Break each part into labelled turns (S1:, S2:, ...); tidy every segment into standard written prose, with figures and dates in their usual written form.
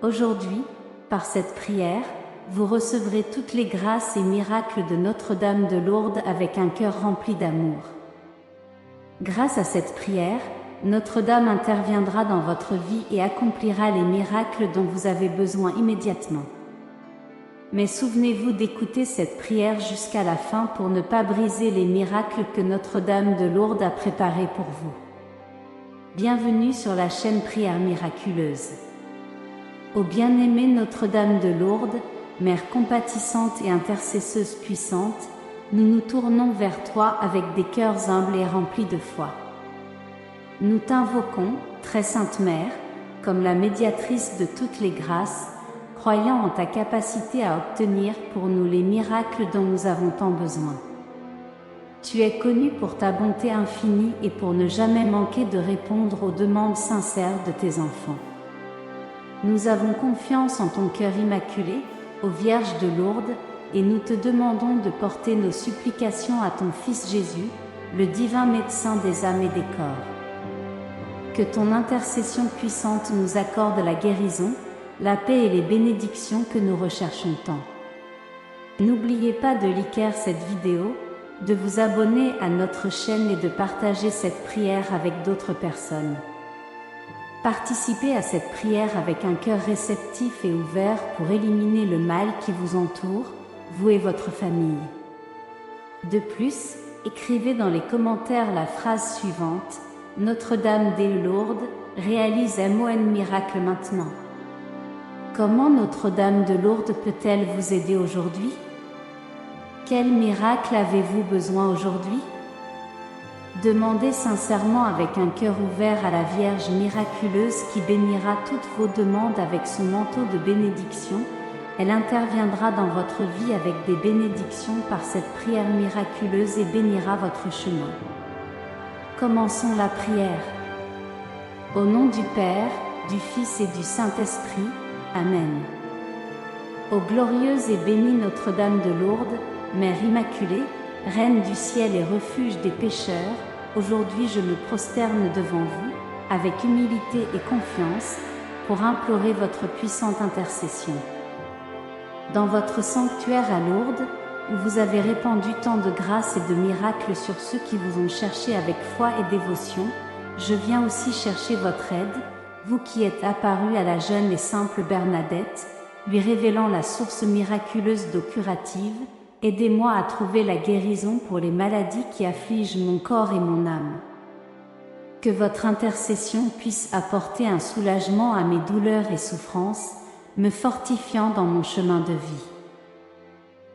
S1: Aujourd'hui, par cette prière, vous recevrez toutes les grâces et miracles de Notre-Dame de Lourdes avec un cœur rempli d'amour. Grâce à cette prière, Notre-Dame interviendra dans votre vie et accomplira les miracles dont vous avez besoin immédiatement. Mais souvenez-vous d'écouter cette prière jusqu'à la fin pour ne pas briser les miracles que Notre-Dame de Lourdes a préparés pour vous. Bienvenue sur la chaîne Prière Miraculeuse. Ô bien-aimée Notre-Dame de Lourdes, Mère compatissante et intercesseuse puissante, nous nous tournons vers toi avec des cœurs humbles et remplis de foi. Nous t'invoquons, très sainte Mère, comme la médiatrice de toutes les grâces, croyant en ta capacité à obtenir pour nous les miracles dont nous avons tant besoin. Tu es connue pour ta bonté infinie et pour ne jamais manquer de répondre aux demandes sincères de tes enfants. Nous avons confiance en ton cœur immaculé, ô Vierge de Lourdes, et nous te demandons de porter nos supplications à ton Fils Jésus, le divin médecin des âmes et des corps. Que ton intercession puissante nous accorde la guérison, la paix et les bénédictions que nous recherchons tant. N'oubliez pas de liker cette vidéo, de vous abonner à notre chaîne et de partager cette prière avec d'autres personnes. Participez à cette prière avec un cœur réceptif et ouvert pour éliminer le mal qui vous entoure, vous et votre famille. De plus, écrivez dans les commentaires la phrase suivante: Notre-Dame de Lourdes réalise un miracle maintenant. Comment Notre-Dame de Lourdes peut-elle vous aider aujourd'hui? Quel miracle avez-vous besoin aujourd'hui? Demandez sincèrement avec un cœur ouvert à la Vierge miraculeuse qui bénira toutes vos demandes avec son manteau de bénédiction. Elle interviendra dans votre vie avec des bénédictions par cette prière miraculeuse et bénira votre chemin. Commençons la prière. Au nom du Père, du Fils et du Saint-Esprit. Amen. Ô glorieuse et bénie Notre-Dame de Lourdes, Mère Immaculée, Reine du ciel et refuge des pécheurs, aujourd'hui je me prosterne devant vous, avec humilité et confiance, pour implorer votre puissante intercession. Dans votre sanctuaire à Lourdes, où vous avez répandu tant de grâces et de miracles sur ceux qui vous ont cherché avec foi et dévotion, je viens aussi chercher votre aide, vous qui êtes apparu à la jeune et simple Bernadette, lui révélant la source miraculeuse d'eau curative. Aidez-moi à trouver la guérison pour les maladies qui affligent mon corps et mon âme. Que votre intercession puisse apporter un soulagement à mes douleurs et souffrances, me fortifiant dans mon chemin de vie.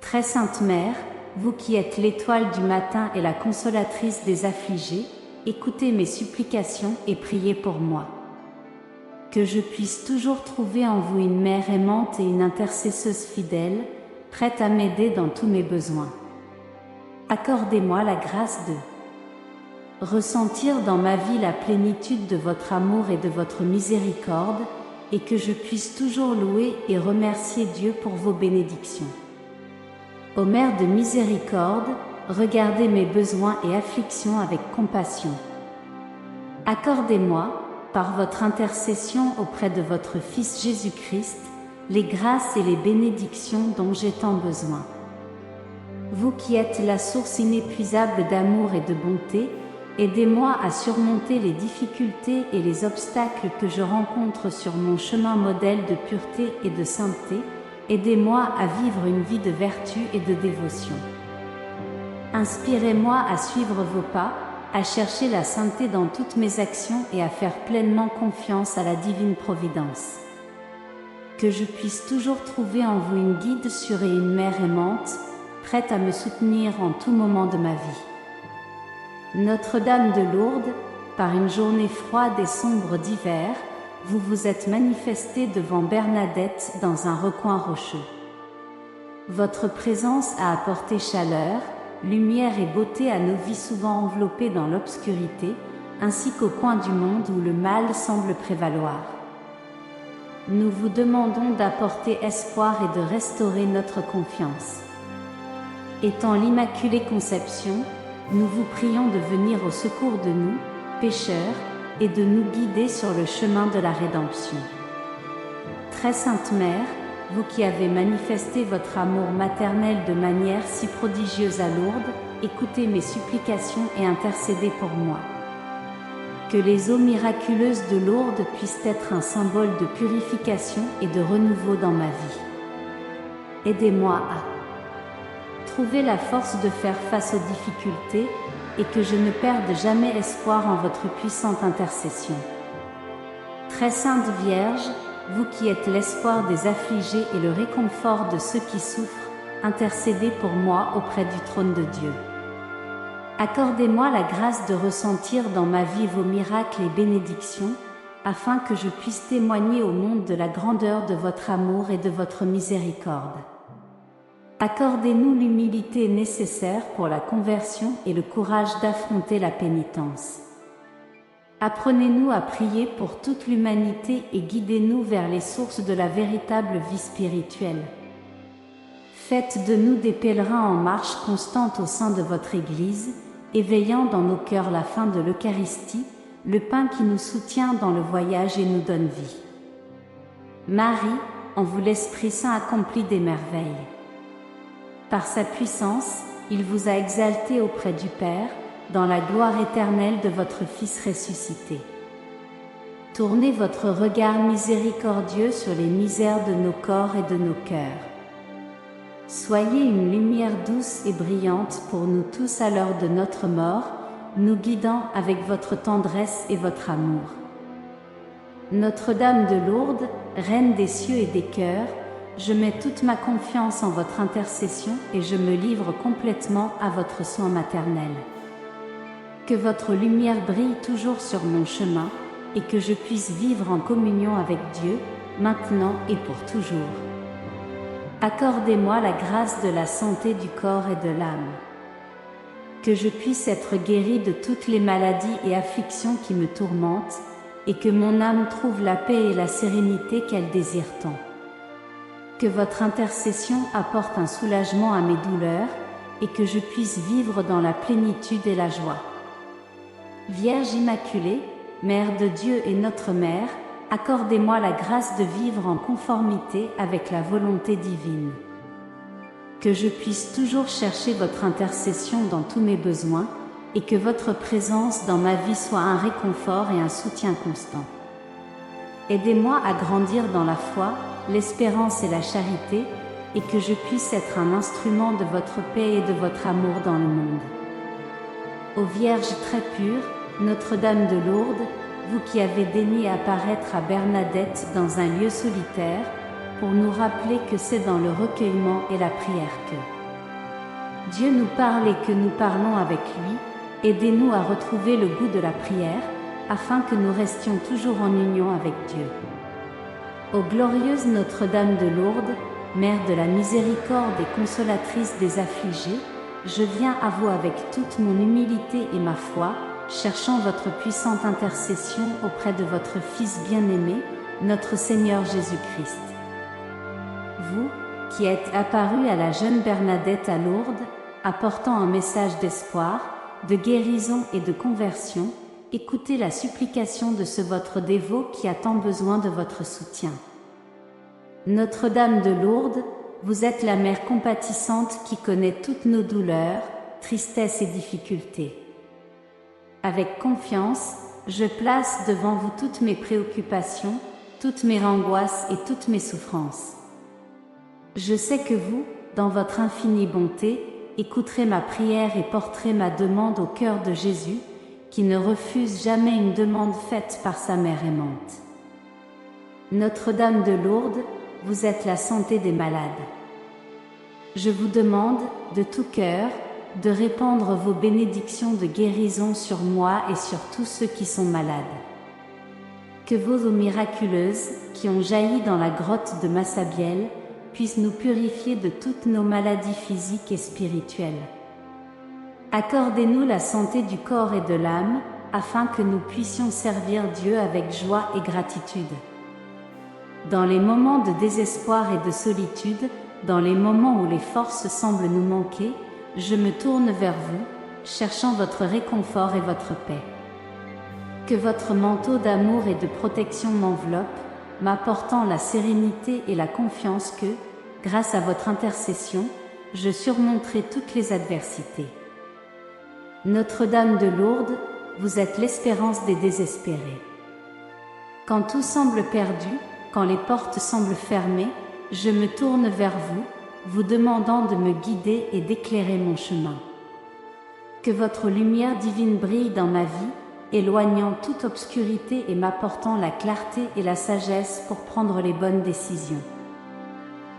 S1: Très sainte Mère, vous qui êtes l'étoile du matin et la consolatrice des affligés, écoutez mes supplications et priez pour moi. Que je puisse toujours trouver en vous une mère aimante et une intercesseuse fidèle, prête à m'aider dans tous mes besoins. Accordez-moi la grâce de ressentir dans ma vie la plénitude de votre amour et de votre miséricorde, et que je puisse toujours louer et remercier Dieu pour vos bénédictions. Ô Mère de miséricorde, regardez mes besoins et afflictions avec compassion. Accordez-moi, par votre intercession auprès de votre Fils Jésus-Christ, les grâces et les bénédictions dont j'ai tant besoin. Vous qui êtes la source inépuisable d'amour et de bonté, aidez-moi à surmonter les difficultés et les obstacles que je rencontre sur mon chemin modèle de pureté et de sainteté. Aidez-moi à vivre une vie de vertu et de dévotion. Inspirez-moi à suivre vos pas, à chercher la sainteté dans toutes mes actions et à faire pleinement confiance à la divine providence. Que je puisse toujours trouver en vous une guide sûre et une mère aimante, prête à me soutenir en tout moment de ma vie. Notre-Dame de Lourdes, par une journée froide et sombre d'hiver, vous vous êtes manifestée devant Bernadette dans un recoin rocheux. Votre présence a apporté chaleur, lumière et beauté à nos vies souvent enveloppées dans l'obscurité, ainsi qu'au coin du monde où le mal semble prévaloir. Nous vous demandons d'apporter espoir et de restaurer notre confiance. Étant l'Immaculée Conception, nous vous prions de venir au secours de nous, pécheurs, et de nous guider sur le chemin de la rédemption. Très sainte Mère, vous qui avez manifesté votre amour maternel de manière si prodigieuse à Lourdes, écoutez mes supplications et intercédez pour moi. Que les eaux miraculeuses de Lourdes puissent être un symbole de purification et de renouveau dans ma vie. Aidez-moi à trouver la force de faire face aux difficultés et que je ne perde jamais espoir en votre puissante intercession. Très sainte Vierge, vous qui êtes l'espoir des affligés et le réconfort de ceux qui souffrent, intercédez pour moi auprès du trône de Dieu. Accordez-moi la grâce de ressentir dans ma vie vos miracles et bénédictions, afin que je puisse témoigner au monde de la grandeur de votre amour et de votre miséricorde. Accordez-nous l'humilité nécessaire pour la conversion et le courage d'affronter la pénitence. Apprenez-nous à prier pour toute l'humanité et guidez-nous vers les sources de la véritable vie spirituelle. Faites de nous des pèlerins en marche constante au sein de votre Église, éveillant dans nos cœurs la faim de l'Eucharistie, le pain qui nous soutient dans le voyage et nous donne vie. Marie, en vous l'Esprit Saint accomplit des merveilles. Par sa puissance, il vous a exalté auprès du Père, dans la gloire éternelle de votre Fils ressuscité. Tournez votre regard miséricordieux sur les misères de nos corps et de nos cœurs. Soyez une lumière douce et brillante pour nous tous à l'heure de notre mort, nous guidant avec votre tendresse et votre amour. Notre-Dame de Lourdes, Reine des cieux et des cœurs, je mets toute ma confiance en votre intercession et je me livre complètement à votre soin maternel. Que votre lumière brille toujours sur mon chemin et que je puisse vivre en communion avec Dieu, maintenant et pour toujours. Accordez-moi la grâce de la santé du corps et de l'âme. Que je puisse être guéri de toutes les maladies et afflictions qui me tourmentent, et que mon âme trouve la paix et la sérénité qu'elle désire tant. Que votre intercession apporte un soulagement à mes douleurs, et que je puisse vivre dans la plénitude et la joie. Vierge Immaculée, Mère de Dieu et notre Mère, accordez-moi la grâce de vivre en conformité avec la volonté divine. Que je puisse toujours chercher votre intercession dans tous mes besoins, et que votre présence dans ma vie soit un réconfort et un soutien constant. Aidez-moi à grandir dans la foi, l'espérance et la charité, et que je puisse être un instrument de votre paix et de votre amour dans le monde. Ô Vierge très pure, Notre-Dame de Lourdes, vous qui avez daigné apparaître à Bernadette dans un lieu solitaire, pour nous rappeler que c'est dans le recueillement et la prière que Dieu nous parle et que nous parlons avec lui, aidez-nous à retrouver le goût de la prière, afin que nous restions toujours en union avec Dieu. Ô glorieuse Notre-Dame de Lourdes, Mère de la miséricorde et consolatrice des affligés, je viens à vous avec toute mon humilité et ma foi, cherchant votre puissante intercession auprès de votre Fils bien-aimé, notre Seigneur Jésus-Christ. Vous, qui êtes apparu à la jeune Bernadette à Lourdes, apportant un message d'espoir, de guérison et de conversion, écoutez la supplication de ce votre dévot qui a tant besoin de votre soutien. Notre-Dame de Lourdes, vous êtes la Mère compatissante qui connaît toutes nos douleurs, tristesses et difficultés. Avec confiance, je place devant vous toutes mes préoccupations, toutes mes angoisses et toutes mes souffrances. Je sais que vous, dans votre infinie bonté, écouterez ma prière et porterez ma demande au cœur de Jésus, qui ne refuse jamais une demande faite par sa mère aimante. Notre-Dame de Lourdes, vous êtes la santé des malades. Je vous demande, de tout cœur, de répandre vos bénédictions de guérison sur moi et sur tous ceux qui sont malades. Que vos eaux miraculeuses, qui ont jailli dans la grotte de Massabielle, puissent nous purifier de toutes nos maladies physiques et spirituelles. Accordez-nous la santé du corps et de l'âme, afin que nous puissions servir Dieu avec joie et gratitude. Dans les moments de désespoir et de solitude, dans les moments où les forces semblent nous manquer, je me tourne vers vous, cherchant votre réconfort et votre paix. Que votre manteau d'amour et de protection m'enveloppe, m'apportant la sérénité et la confiance que, grâce à votre intercession, je surmonterai toutes les adversités. Notre-Dame de Lourdes, vous êtes l'espérance des désespérés. Quand tout semble perdu, quand les portes semblent fermées, je me tourne vers vous, vous demandant de me guider et d'éclairer mon chemin. Que votre lumière divine brille dans ma vie, éloignant toute obscurité et m'apportant la clarté et la sagesse pour prendre les bonnes décisions.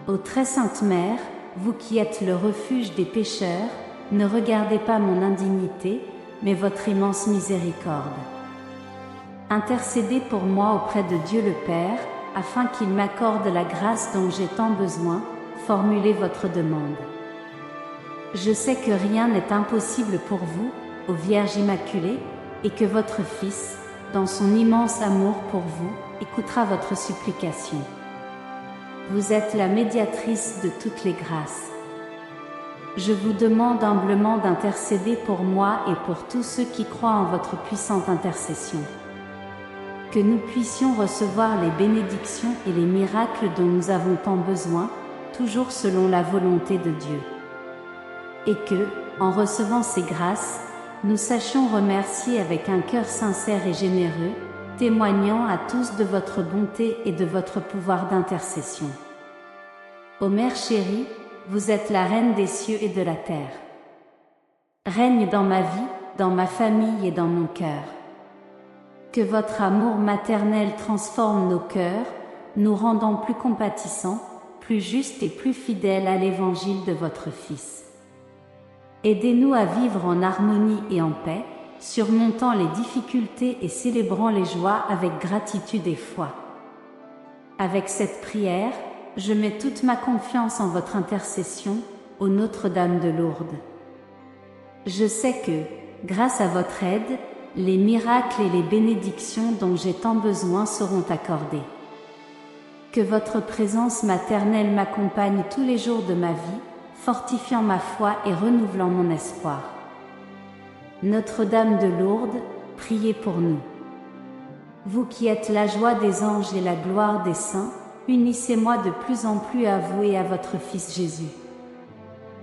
S1: Ô très sainte Mère, vous qui êtes le refuge des pécheurs, ne regardez pas mon indignité, mais votre immense miséricorde. Intercédez pour moi auprès de Dieu le Père, afin qu'il m'accorde la grâce dont j'ai tant besoin, formulez votre demande. Je sais que rien n'est impossible pour vous, ô Vierge Immaculée, et que votre Fils, dans son immense amour pour vous, écoutera votre supplication. Vous êtes la médiatrice de toutes les grâces. Je vous demande humblement d'intercéder pour moi et pour tous ceux qui croient en votre puissante intercession. Que nous puissions recevoir les bénédictions et les miracles dont nous avons tant besoin, toujours selon la volonté de Dieu. Et que, en recevant ces grâces, nous sachions remercier avec un cœur sincère et généreux, témoignant à tous de votre bonté et de votre pouvoir d'intercession. Ô Mère chérie, vous êtes la Reine des cieux et de la terre. Règne dans ma vie, dans ma famille et dans mon cœur. Que votre amour maternel transforme nos cœurs, nous rendant plus compatissants, plus justes et plus fidèles à l'évangile de votre Fils. Aidez-nous à vivre en harmonie et en paix, surmontant les difficultés et célébrant les joies avec gratitude et foi. Avec cette prière, je mets toute ma confiance en votre intercession, ô Notre-Dame de Lourdes. Je sais que, grâce à votre aide, les miracles et les bénédictions dont j'ai tant besoin seront accordés. Que votre présence maternelle m'accompagne tous les jours de ma vie, fortifiant ma foi et renouvelant mon espoir. Notre-Dame de Lourdes, priez pour nous. Vous qui êtes la joie des anges et la gloire des saints, unissez-moi de plus en plus à vous et à votre Fils Jésus.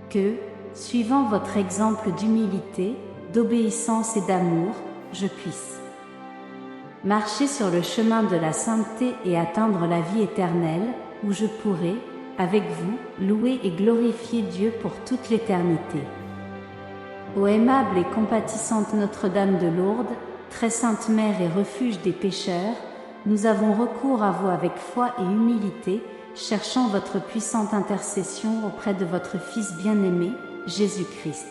S1: Que, suivant votre exemple d'humilité, d'obéissance et d'amour, je puisse marcher sur le chemin de la sainteté et atteindre la vie éternelle, où je pourrai, avec vous, louer et glorifier Dieu pour toute l'éternité. Ô aimable et compatissante Notre-Dame de Lourdes, très sainte Mère et refuge des pécheurs, nous avons recours à vous avec foi et humilité, cherchant votre puissante intercession auprès de votre Fils bien-aimé, Jésus-Christ.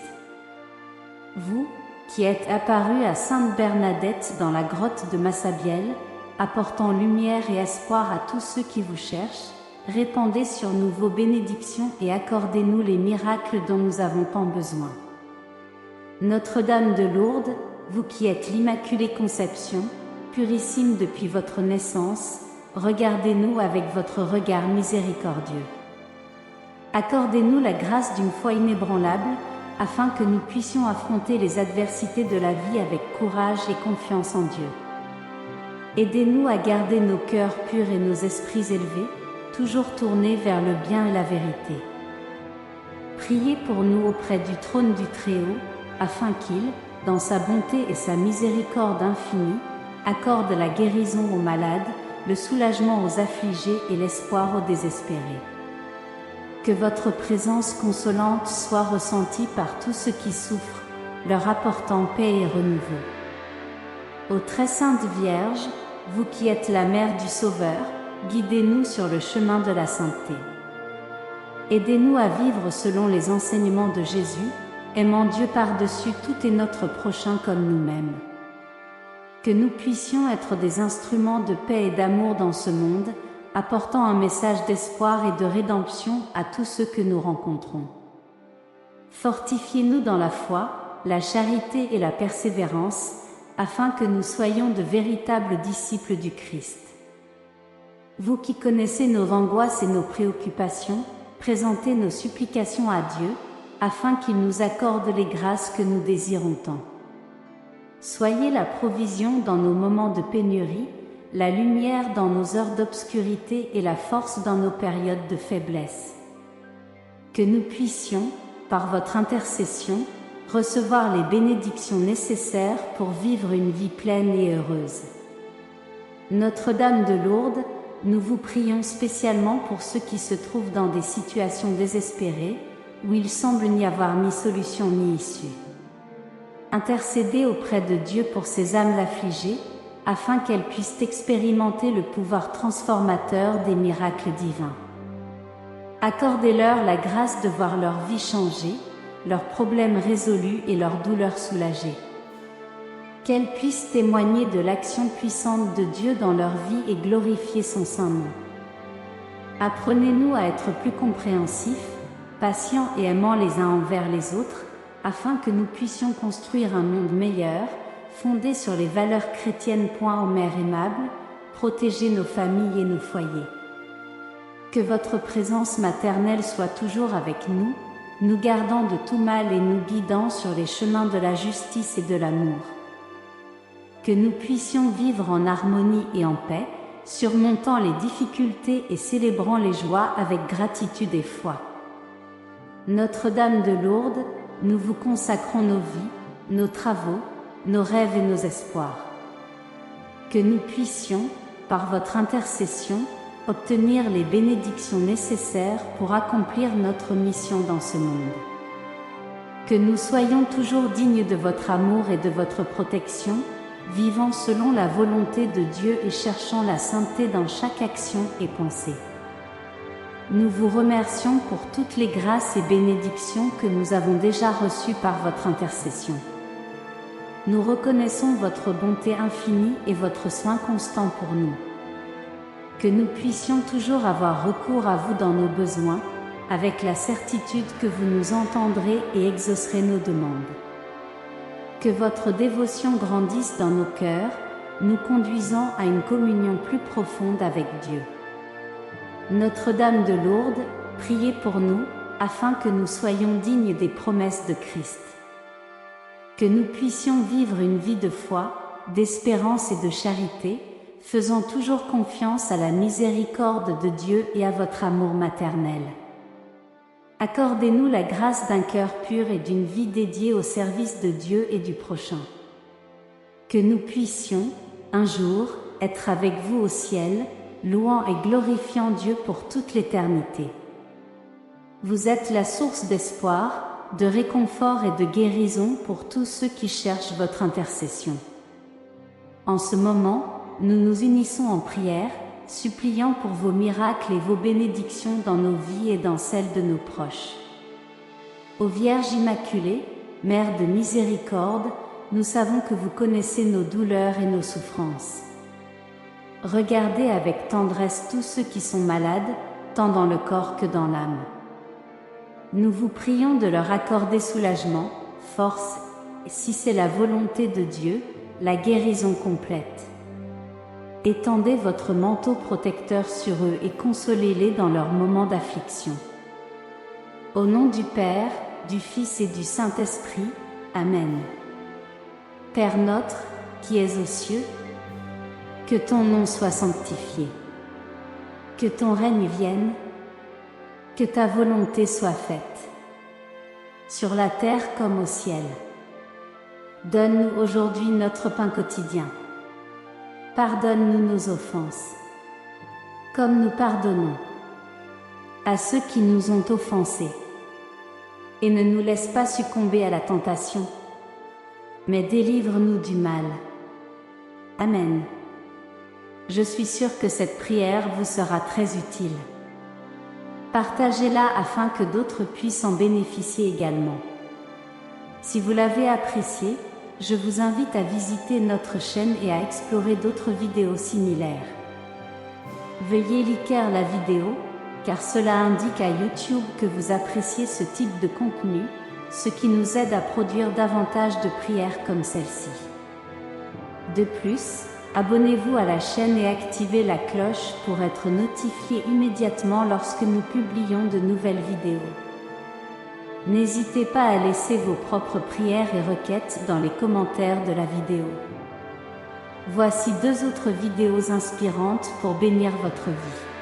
S1: Vous, qui êtes apparu à Sainte Bernadette dans la grotte de Massabielle, apportant lumière et espoir à tous ceux qui vous cherchent, répandez sur nous vos bénédictions et accordez-nous les miracles dont nous avons tant besoin. Notre-Dame de Lourdes, vous qui êtes l'Immaculée Conception, purissime depuis votre naissance, regardez-nous avec votre regard miséricordieux. Accordez-nous la grâce d'une foi inébranlable, afin que nous puissions affronter les adversités de la vie avec courage et confiance en Dieu. Aidez-nous à garder nos cœurs purs et nos esprits élevés, toujours tournés vers le bien et la vérité. Priez pour nous auprès du trône du Très-Haut, afin qu'il, dans sa bonté et sa miséricorde infinie, accorde la guérison aux malades, le soulagement aux affligés et l'espoir aux désespérés. Que votre présence consolante soit ressentie par tous ceux qui souffrent, leur apportant paix et renouveau. Ô très sainte Vierge, vous qui êtes la mère du Sauveur, guidez-nous sur le chemin de la sainteté. Aidez-nous à vivre selon les enseignements de Jésus, aimant Dieu par-dessus tout et notre prochain comme nous-mêmes. Que nous puissions être des instruments de paix et d'amour dans ce monde, apportant un message d'espoir et de rédemption à tous ceux que nous rencontrons. Fortifiez-nous dans la foi, la charité et la persévérance, afin que nous soyons de véritables disciples du Christ. Vous qui connaissez nos angoisses et nos préoccupations, présentez nos supplications à Dieu, afin qu'il nous accorde les grâces que nous désirons tant. Soyez la provision dans nos moments de pénurie, la lumière dans nos heures d'obscurité et la force dans nos périodes de faiblesse. Que nous puissions, par votre intercession, recevoir les bénédictions nécessaires pour vivre une vie pleine et heureuse. Notre-Dame de Lourdes, nous vous prions spécialement pour ceux qui se trouvent dans des situations désespérées, où il semble n'y avoir ni solution ni issue. Intercédez auprès de Dieu pour ces âmes affligées, afin qu'elles puissent expérimenter le pouvoir transformateur des miracles divins. Accordez-leur la grâce de voir leur vie changer, leurs problèmes résolus et leurs douleurs soulagées. Qu'elles puissent témoigner de l'action puissante de Dieu dans leur vie et glorifier son saint nom. Apprenez-nous à être plus compréhensifs, patients et aimants les uns envers les autres, afin que nous puissions construire un monde meilleur, fondé sur les valeurs chrétiennes. Ô Mère aimable, protégez nos familles et nos foyers. Que votre présence maternelle soit toujours avec nous, nous gardant de tout mal et nous guidant sur les chemins de la justice et de l'amour. Que nous puissions vivre en harmonie et en paix, surmontant les difficultés et célébrant les joies avec gratitude et foi. Notre-Dame de Lourdes, nous vous consacrons nos vies, nos travaux, nos rêves et nos espoirs. Que nous puissions, par votre intercession, obtenir les bénédictions nécessaires pour accomplir notre mission dans ce monde. Que nous soyons toujours dignes de votre amour et de votre protection, vivant selon la volonté de Dieu et cherchant la sainteté dans chaque action et pensée. Nous vous remercions pour toutes les grâces et bénédictions que nous avons déjà reçues par votre intercession. Nous reconnaissons votre bonté infinie et votre soin constant pour nous. Que nous puissions toujours avoir recours à vous dans nos besoins, avec la certitude que vous nous entendrez et exaucerez nos demandes. Que votre dévotion grandisse dans nos cœurs, nous conduisant à une communion plus profonde avec Dieu. Notre-Dame de Lourdes, priez pour nous, afin que nous soyons dignes des promesses de Christ. Que nous puissions vivre une vie de foi, d'espérance et de charité, faisant toujours confiance à la miséricorde de Dieu et à votre amour maternel. Accordez-nous la grâce d'un cœur pur et d'une vie dédiée au service de Dieu et du prochain. Que nous puissions, un jour, être avec vous au ciel, louant et glorifiant Dieu pour toute l'éternité. Vous êtes la source d'espoir, de réconfort et de guérison pour tous ceux qui cherchent votre intercession. En ce moment, nous nous unissons en prière, suppliant pour vos miracles et vos bénédictions dans nos vies et dans celles de nos proches. Ô Vierge Immaculée, Mère de miséricorde, nous savons que vous connaissez nos douleurs et nos souffrances. Regardez avec tendresse tous ceux qui sont malades, tant dans le corps que dans l'âme. Nous vous prions de leur accorder soulagement, force, et si c'est la volonté de Dieu, la guérison complète. Étendez votre manteau protecteur sur eux et consolez-les dans leurs moments d'affliction. Au nom du Père, du Fils et du Saint-Esprit, Amen. Père notre, qui es aux cieux, que ton nom soit sanctifié. Que ton règne vienne, que ta volonté soit faite, sur la terre comme au ciel. Donne-nous aujourd'hui notre pain quotidien. Pardonne-nous nos offenses, comme nous pardonnons à ceux qui nous ont offensés. Et ne nous laisse pas succomber à la tentation, mais délivre-nous du mal. Amen. Je suis sûre que cette prière vous sera très utile. Partagez-la afin que d'autres puissent en bénéficier également. Si vous l'avez appréciée, je vous invite à visiter notre chaîne et à explorer d'autres vidéos similaires. Veuillez liker la vidéo, car cela indique à YouTube que vous appréciez ce type de contenu, ce qui nous aide à produire davantage de prières comme celle-ci. De plus, abonnez-vous à la chaîne et activez la cloche pour être notifié immédiatement lorsque nous publions de nouvelles vidéos. N'hésitez pas à laisser vos propres prières et requêtes dans les commentaires de la vidéo. Voici 2 autres vidéos inspirantes pour bénir votre vie.